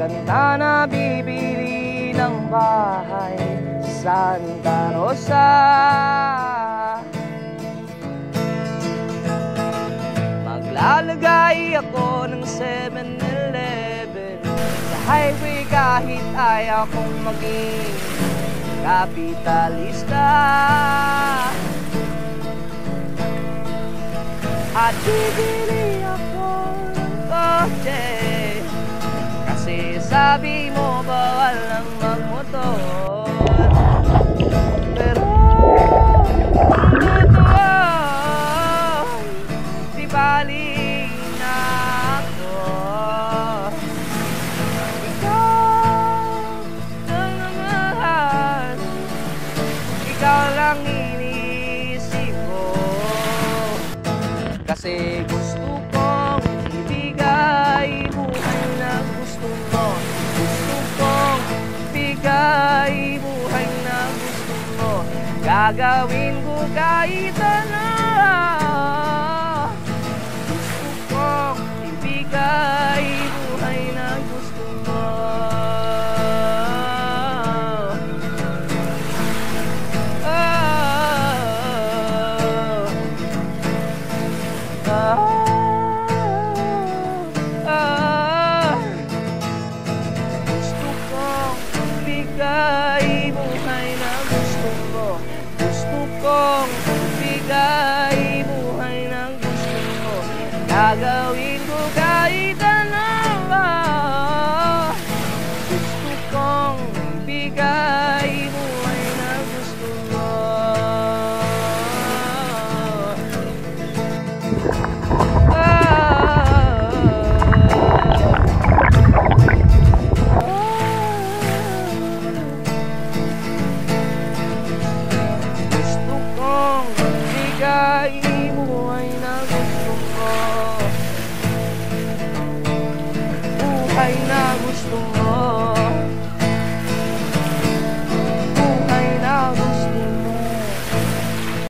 Saan ka nabibili ng bahay sa Santa Rosa? Maglalagay ako ng 7-Eleven sa highway kahit ayaw kong maging kapitalista. At bibili ako ng kotse kasi sabi mo bawal lang magmotor. Pero totoo, di bali na ako. Ikaw lang naman, ikaw lang iniisip ko. Kasi gusto kong ibigay buhay na gusto mo. Gusto kong ibigay buhay na gusto mo. Gagawin ko kahit ano. Gusto kong ibigay buhay na gusto mo. Gusto kong bigay buhay na gusto mo. Gusto kong bigay buhay na gusto mo. Gagawin ko kahit ano. Gusto kong bigay buhay na gusto mo. Bigay buhay na gusto mo. Buhay na gusto mo.